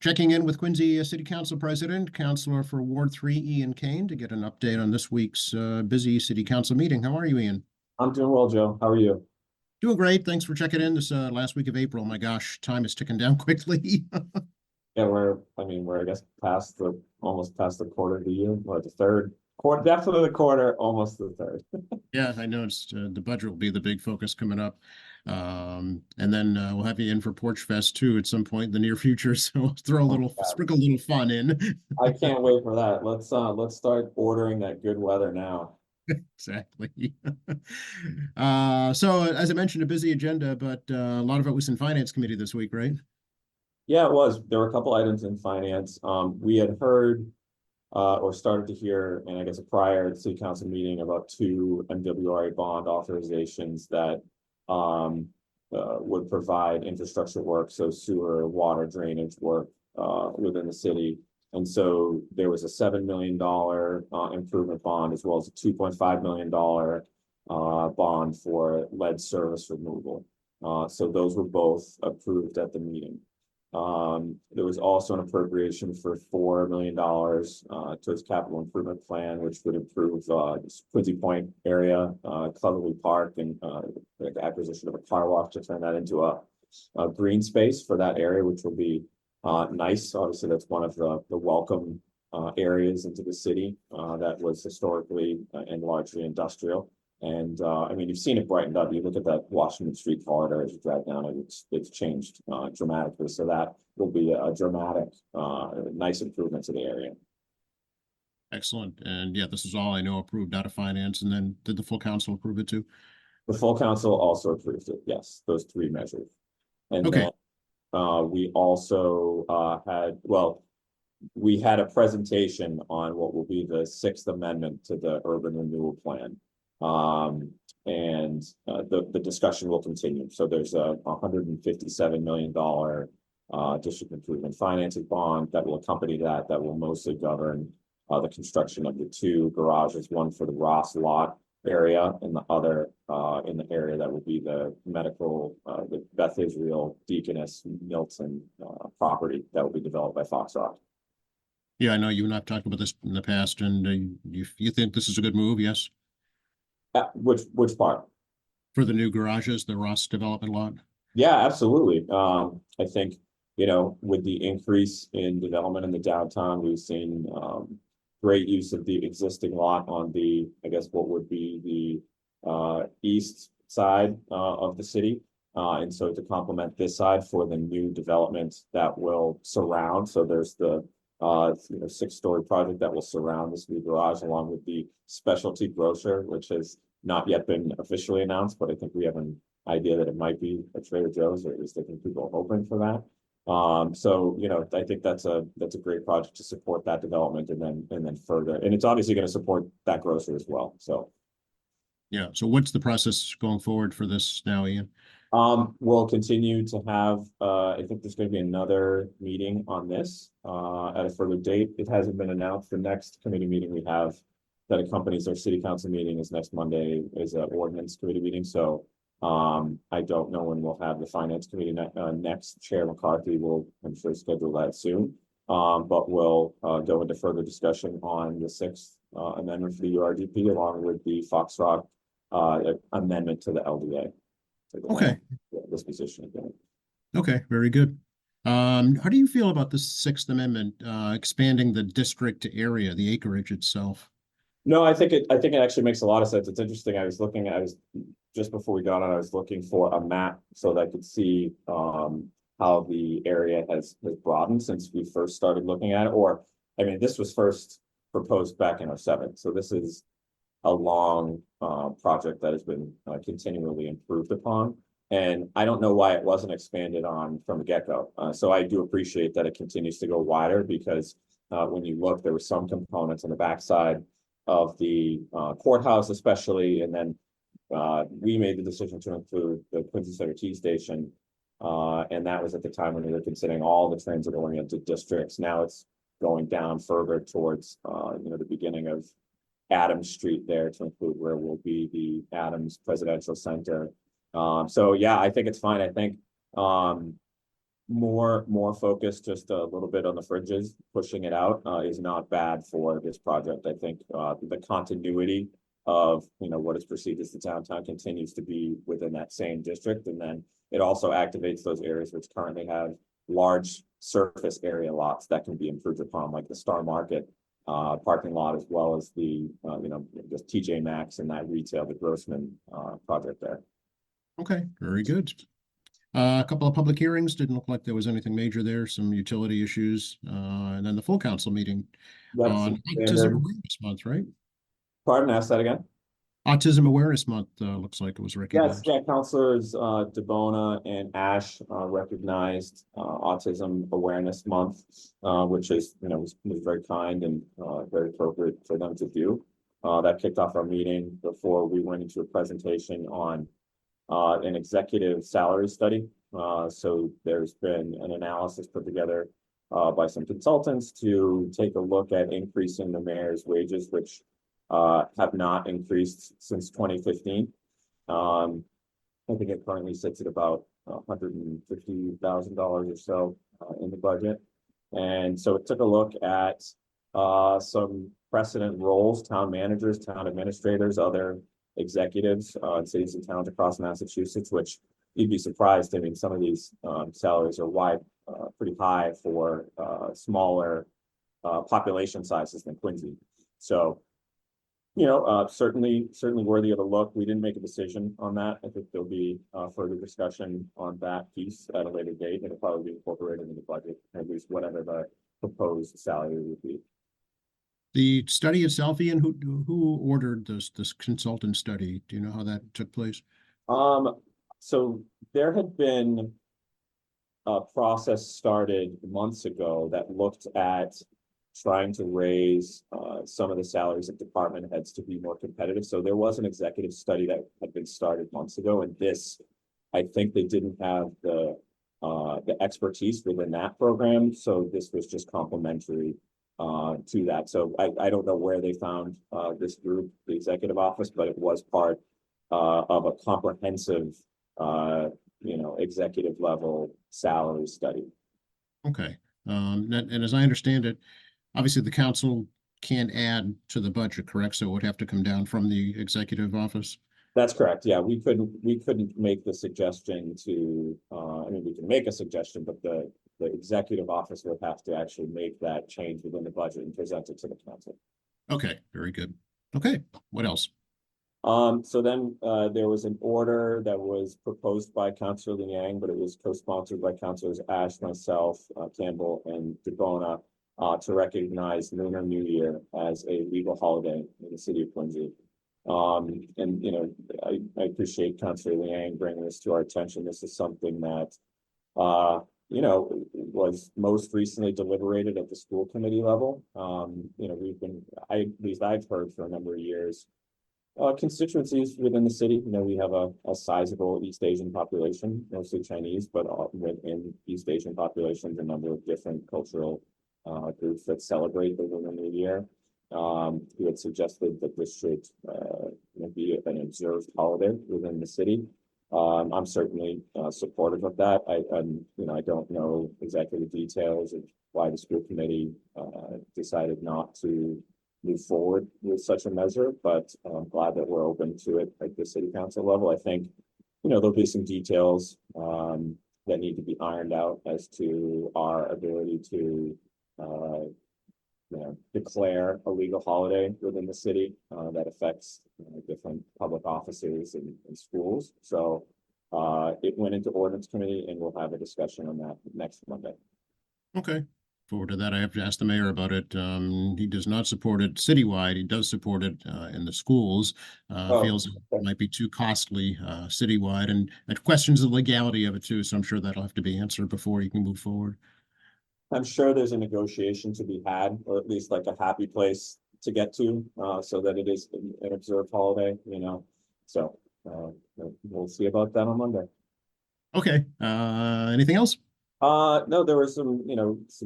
Checking in with Quincy City Council President, Councilor for Ward 3, Ian Kane, to get an update on this week's busy City Council meeting. How are you, Ian? I'm doing well, Joe. How are you? Doing great. Thanks for checking in this last week of April. My gosh, time is ticking down quickly. Yeah, we're I guess almost past the quarter of the year, or the third quarter, definitely the quarter, almost the third. Yeah, I know it's the budget will be the big focus coming up. And then we'll have you in for Porch Fest too at some point in the near future. So sprinkle a little fun in. I can't wait for that. Let's start ordering that good weather now. Exactly. So as I mentioned, a busy agenda, but a lot of it was in Finance Committee this week, right? Yeah, it was. There were a couple items in finance. We had heard or started to hear, and I guess prior to city council meeting, about two MWRA bond authorizations that would provide infrastructure work, so sewer, water, drainage work within the city. And so there was a $7 million improvement bond, as well as a $2.5 million bond for lead service removal. So those were both approved at the meeting. There was also an appropriation for $4 million towards capital improvement plan, which would improve Quincy Point area, Cleverly Park, and the acquisition of a car wash to turn that into a green space for that area, which will be nice. Obviously, that's one of the welcome areas into the city that was historically and largely industrial. And I mean, you've seen it brightened up. You look at that Washington Street corridor as you drive down it, it's changed dramatically. So that will be a dramatic, nice improvement to the area. Excellent. And yeah, this is all I know approved out of finance. And then did the full council approve it too? The full council also approved it. Yes, those three measures. And okay. Then we also we had a presentation on what will be the Sixth Amendment to the Urban Renewal Plan. The discussion will continue. So there's a $157 million district improvement financing bond that will accompany that will mostly govern the construction of the two garages, one for the Ross lot area and the other in the area that will be the medical, the Beth Israel Deaconess Milton property that will be developed by Foxrock. Yeah, I know you and I've talked about this in the past, and you think this is a good move, yes? Which part? For the new garages, the Ross development lot? Yeah, absolutely. I think, with the increase in development in the downtown, we've seen great use of the existing lot on the, I guess, what would be the east side of the city. And so to complement this side for the new development that will surround. So there's the 6-story project that will surround this new garage, along with the specialty grocer, which has not yet been officially announced, but I think we have an idea that it might be a Trader Joe's, or at least I think people are hoping for that. So I think that's a great project to support that development and then further, and it's obviously going to support that grocer as well. So yeah. So what's the process going forward for this now, Ian? We'll continue to have I think there's going to be another meeting on this at a further date. It hasn't been announced. The next committee meeting we have that accompanies our city council meeting is next Monday, is an ordinance committee meeting. So I don't know when we'll have the finance committee next. Chair McCarthy will, I'm sure, schedule that soon. But we'll go into further discussion on the Sixth Amendment for the URDP, along with the Foxrock amendment to the LDA. Okay. Disposition again. Okay, very good. How do you feel about the Sixth Amendment expanding the district area, the acreage itself? No, I think it actually makes a lot of sense. It's interesting. I was just before we got on, I was looking for a map so that I could see how the area has broadened since we first started looking at it. Or, I mean, this was first proposed back in 2007. So this is a long project that has been continually improved upon. And I don't know why it wasn't expanded on from the get-go. So I do appreciate that it continues to go wider, because when you look, there were some components on the backside of the courthouse, especially, and then we made the decision to include the Quincy Center T Station, and that was at the time when we were considering all the transit-oriented districts. Now it's going down further towards the beginning of Adams Street there to include where will be the Adams Presidential Center. So yeah, I think it's fine. I think more focused, just a little bit on the fringes, pushing it out, is not bad for this project. I think, the continuity of, what is perceived as the downtown continues to be within that same district. And then it also activates those areas which currently have large surface area lots that can be improved upon, like the Star Market parking lot, as well as the, just TJ Maxx and that retail, the Grossman project there. Okay, very good. A couple of public hearings, didn't look like there was anything major there, some utility issues, and then the full council meeting That's on Autism standard. Awareness Month, right? Pardon, ask that again? Autism Awareness Month, looks like it was Yes, recognized. yeah, Councilors DeBona and Ash recognized Autism Awareness Month, which is, was very kind and very appropriate for them to do. That kicked off our meeting before we went into a presentation on an executive salary study. So there's been an analysis put together by some consultants to take a look at increasing the mayor's wages, which have not increased since 2015. I think it currently sits at about $150,000 or so in the budget. And so it took a look at some precedent roles, town managers, town administrators, other executives in cities and towns across Massachusetts, which you'd be surprised. I mean, some of these salaries are pretty high for smaller population sizes than Quincy. So, certainly worthy of a look. We didn't make a decision on that. I think there'll be further discussion on that piece at a later date. It'll probably be incorporated in the budget, at least whatever the proposed salary would be. The study itself, Ian, who ordered this consultant study? Do you know how that took place? So there had been a process started months ago that looked at trying to raise some of the salaries of department heads to be more competitive. So there was an executive study that had been started months ago, and this, I think they didn't have the expertise within that program. So this was just complementary to that. So I don't know where they found this group, the executive office, but it was part of a comprehensive, executive level salary study. Okay. And as I understand it, obviously the council can't add to the budget, correct? So it would have to come down from the executive office. That's correct. Yeah, we couldn't make the suggestion to, I mean, we can make a suggestion, but the executive office would have to actually make that change within the budget and present it to the council. Okay, very good. Okay, what else? So then there was an order that was proposed by Councilor Liang, but it was co-sponsored by Councilors Ash, myself, Campbell, and DeBona to recognize Lunar New Year as a legal holiday in the city of Quincy. And I appreciate Councilor Liang bringing this to our attention. This is something that was most recently deliberated at the school committee level. At least I've heard for a number of years, constituencies within the city. We have a sizable East Asian population, mostly Chinese, but within East Asian populations, a number of different cultural groups that celebrate the Lunar New Year. Who had suggested that this should be an observed holiday within the city. I'm certainly supportive of that. I don't know exactly the details of why the school committee decided not to move forward with such a measure, but I'm glad that we're open to it at the city council level. I think, there'll be some details that need to be ironed out as to our ability to declare a legal holiday within the city that affects different public offices and schools. So it went into ordinance committee, and we'll have a discussion on that next Monday. Okay, forward to that. I have to ask the mayor about it. He does not support it citywide. He does support it in the schools. Feels it might be too costly citywide, and questions the legality of it too. So I'm sure that'll have to be answered before you can move forward. I'm sure there's a negotiation to be had, or at least like a happy place to get to, so that it is an observed holiday, So we'll see about that on Monday. Okay. Anything else? No, there were some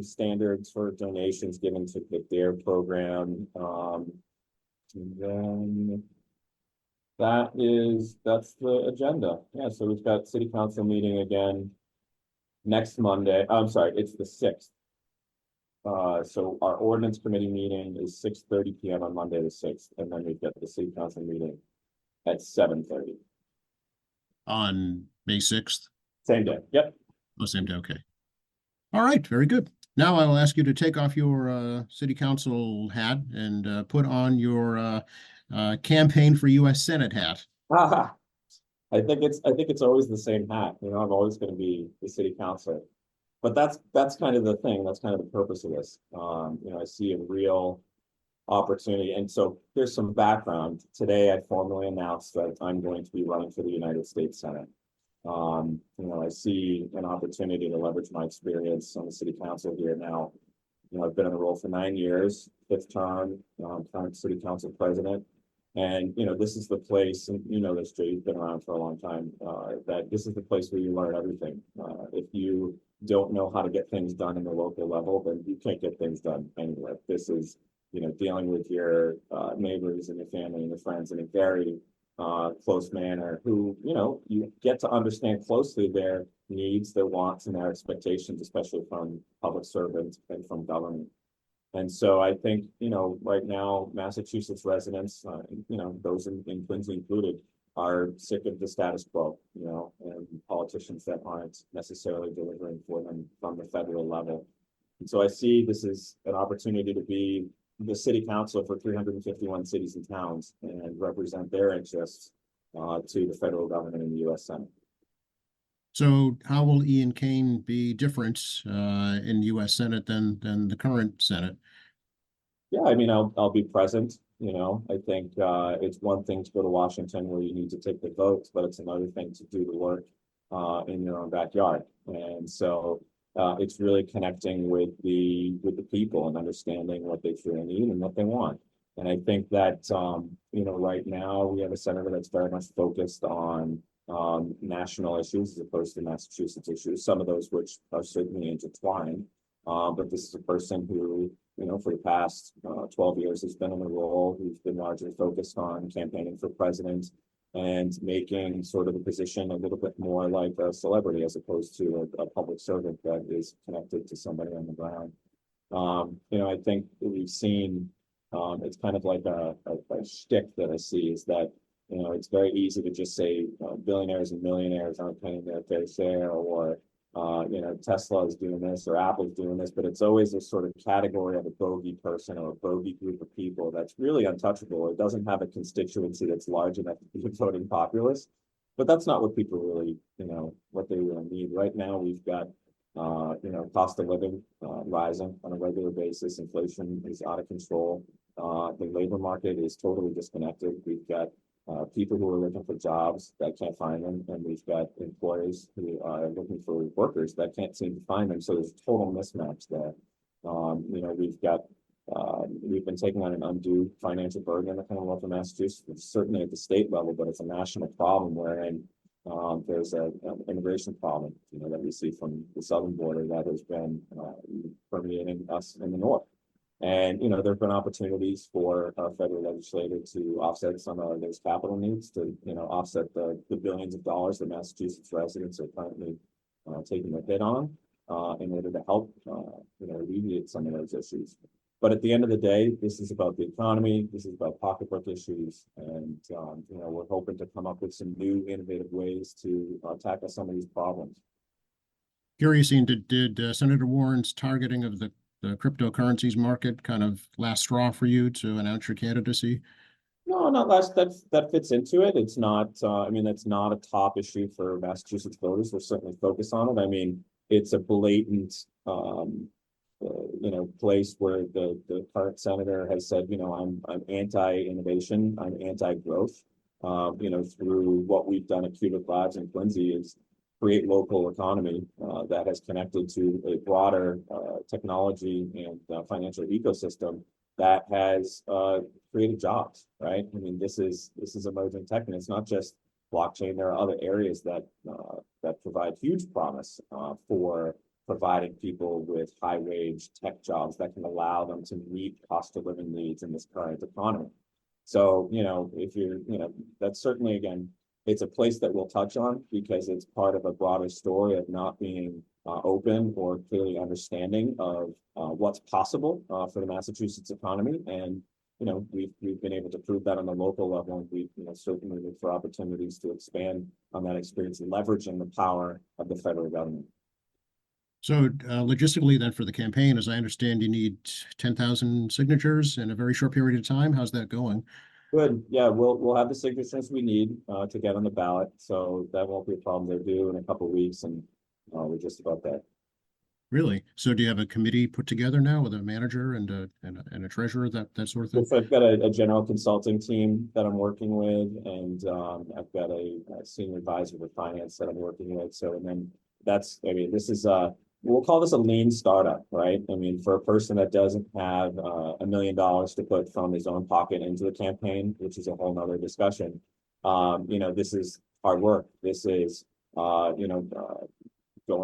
standards for donations given to the DARE program. And then that's the agenda. Yeah, so we've got city council meeting again next Monday, I'm sorry, it's the 6th. So our ordinance committee meeting is 6:30 PM on Monday, the 6th, and then we've got the city council meeting at 7:30. On May 6th? Same day, yep. Oh, same day, okay. All right, very good. Now I will ask you to take off your city council hat and put on your campaign for US Senate hat. I think it's always the same hat, you know, I'm always gonna be the city councilor. But that's kind of the thing, that's kind of the purpose of this. You know, I see a real opportunity, and so there's some background. Today, I formally announced that I'm going to be running for the United States Senate. You know, I see an opportunity to leverage my experience on the city council here now. You know, I've been in the role for 9 years, 5th term, current city council president. And, you know, this is the place, and you know this, Jay, you've been around for a long time, that this is the place where you learn everything. If you don't know how to get things done in the local level, then you can't get things done anywhere. This is, you know, dealing with your neighbors and your family and your friends in a very close manner, who, you know, you get to understand closely their needs, their wants, and their expectations, especially from public servants and from government. And so I think, you know, right now, Massachusetts residents, you know, those in Quincy included, are sick of the status quo, you know, and politicians that aren't necessarily delivering for them from the federal level. And so I see this as an opportunity to be the city council for 351 cities and towns and represent their interests to the federal government and the US Senate. So how will Ian Kane be different in US Senate than the current Senate? Yeah, I mean, I'll be present, you know. I think it's one thing to go to Washington where you need to take the votes, but it's another thing to do the work in your own backyard. And so it's really connecting with the people and understanding what they truly need and what they want. And I think that you know, right now we have a senator that's very much focused on national issues as opposed to Massachusetts issues, some of those which are certainly intertwined. But this is a person who, you know, for the past 12 years has been in the role, who's been largely focused on campaigning for president and making sort of the position a little bit more like a celebrity as opposed to a public servant that is connected to somebody on the ground. You know, I think we've seen, it's kind of like a shtick that I see, is that, you know, it's very easy to just say billionaires and millionaires aren't paying their fair share, or you know, Tesla is doing this or Apple's doing this, but it's always a sort of category of a bogey person or a bogey group of people that's really untouchable. It doesn't have a constituency that's large enough to be a voting populace, but that's not what people really, you know, what they really need. Right now, we've got, you know, cost of living rising on a regular basis. Inflation is out of control. The labor market is totally disconnected. We've got people who are looking for jobs that can't find them, and we've got employees who are looking for workers that can't seem to find them. So there's a total mismatch there. You know, we've been taking on an undue financial burden in the Commonwealth of Massachusetts, certainly at the state level, but it's a national problem wherein there's an immigration problem, you know, that we see from the southern border that has been permeating us in the north. And, you know, there have been opportunities for our federal legislator to offset some of those capital needs, to, you know, offset the billions of dollars that Massachusetts residents are currently taking a hit on in order to help, you know, alleviate some of those issues. But at the end of the day, this is about the economy. This is about pocketbook issues. And, you know, we're hoping to come up with some new innovative ways to tackle some of these problems. Curious, Ian, did Senator Warren's targeting of the cryptocurrencies market kind of last straw for you to announce your candidacy? No, not last. That fits into it. It's not. I mean, that's not a top issue for Massachusetts voters. We're certainly focused on it. I mean, it's a blatant, you know, place where the current senator has said, you know, I'm anti-innovation, I'm anti-growth. You know, through what we've done at Cubic Labs in Quincy is create local economy that has connected to a broader technology and financial ecosystem that has created jobs, right? I mean, this is emerging tech, and it's not just blockchain. There are other areas that that provide huge promise for providing people with high wage tech jobs that can allow them to meet cost of living needs in this current economy. So, you know, if you're, you know, that's certainly, again, it's a place that we'll touch on because it's part of a broader story of not being open or clearly understanding of what's possible for the Massachusetts economy. And we've been able to prove that on the local level, and we certainly look for opportunities to expand on that experience, leveraging the power of the federal government. So logistically then for the campaign, as I understand, you need 10,000 signatures in a very short period of time. How's that going? Good. Yeah, we'll have the signatures we need to get on the ballot, so that won't be a problem. They're due in a couple of weeks, and we're just about that. Really? So do you have a committee put together now with a manager and a treasurer, that sort of thing? So I've got a general consulting team that I'm working with, and I've got a senior advisor with finance that I'm working with. So, and then this is we'll call this a lean startup, right? I mean, for a person that doesn't have $1 million to put from his own pocket into the campaign, which is a whole nother discussion. This is hard work. This is going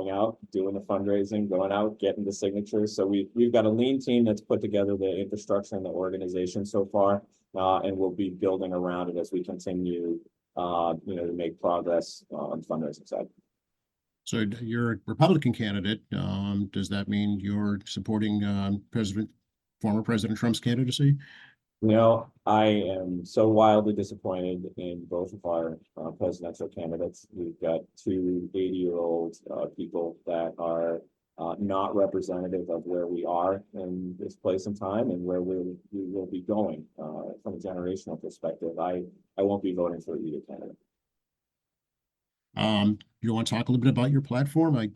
out, doing the fundraising, going out, getting the signatures. So we've got a lean team that's put together the infrastructure and the organization so far, and we'll be building around it as we continue, to make progress on the fundraising side. So you're a Republican candidate. Does that mean you're supporting former President Trump's candidacy? I am so wildly disappointed in both of our presidential candidates. We've got two 80-year-old people that are not representative of where we are in this place and time and where we will be going from a generational perspective. I won't be voting for either candidate. You want to talk a little bit about your platform? I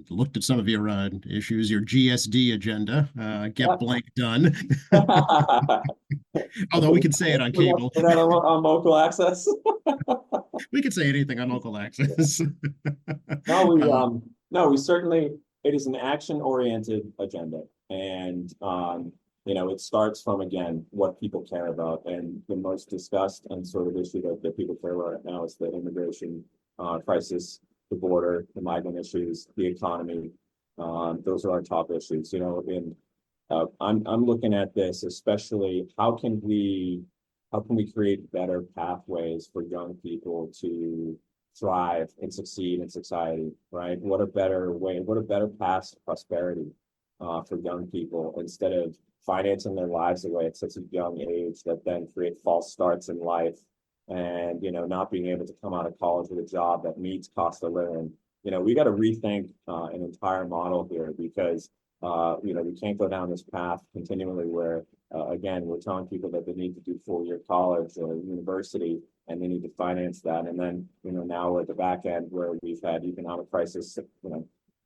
looked at some of your issues, your GSD agenda, get blank done. Although we can say it on cable. On local access. We can say anything on local access. No, we certainly, it is an action-oriented agenda. And it starts from, again, what people care about. And the most discussed and sort of issue that people care about right now is the immigration crisis, the border, the migrant issues, the economy. Those are our top issues. I'm looking at this, especially how can we create better pathways for young people to thrive and succeed in society, right? What a better path to prosperity for young people, instead of financing their lives away at such a young age that then create false starts in life, and not being able to come out of college with a job that meets cost of living. We got to rethink an entire model here, because we can't go down this path continually where again, we're telling people that they need to do 4-year college or university, and they need to finance that. And then now we're at the back end where we've had economic crisis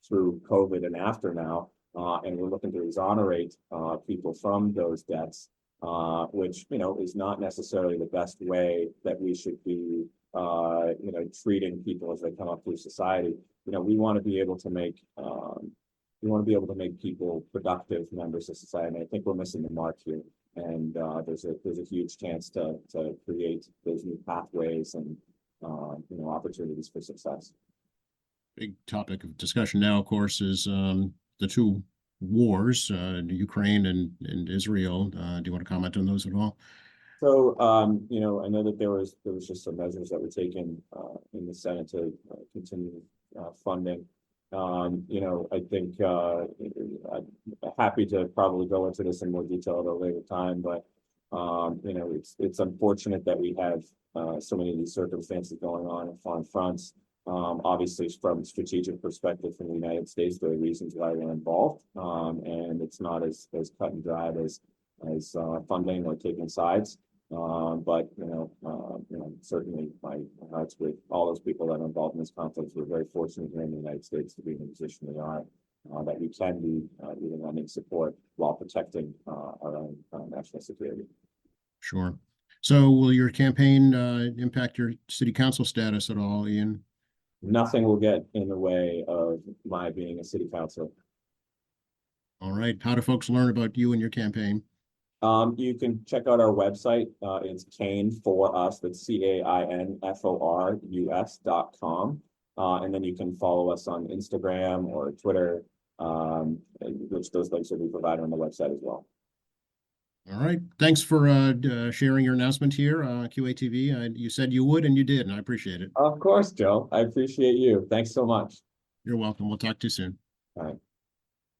through COVID and after now, and we're looking to exonerate people from those debts, which is not necessarily the best way that we should be treating people as they come up through society. We want to be able to make people productive members of society. And I think we're missing the mark here. And there's a huge chance to create those new pathways and opportunities for success. Big topic of discussion now, of course, is the two wars, Ukraine and Israel. Do you want to comment on those at all? So, I know that there was just some measures that were taken in the Senate to continue funding. I think I'm happy to probably go into this in more detail at a later time, but it's unfortunate that we have so many of these circumstances going on in foreign fronts. Obviously, from a strategic perspective from the United States, there are reasons why we're involved, and it's not as cut and dried as funding or taking sides. But certainly my heart's with all those people that are involved in this conflict. We're very fortunate here in the United States to be in the position we are, that we can be even lending support while protecting our own national security. Sure. So will your campaign impact your city council status at all, Ian? Nothing will get in the way of my being a city councilor. All right. How do folks learn about you and your campaign? You can check out our website. It's CAINFORUS. That's CAINFORUS.com. And then you can follow us on Instagram or Twitter, which those links will be provided on the website as well. All right. Thanks for sharing your announcement here, QATV. You said you would, and you did, and I appreciate it. Of course, Joe. I appreciate you. Thanks so much. You're welcome. We'll talk to you soon. All right.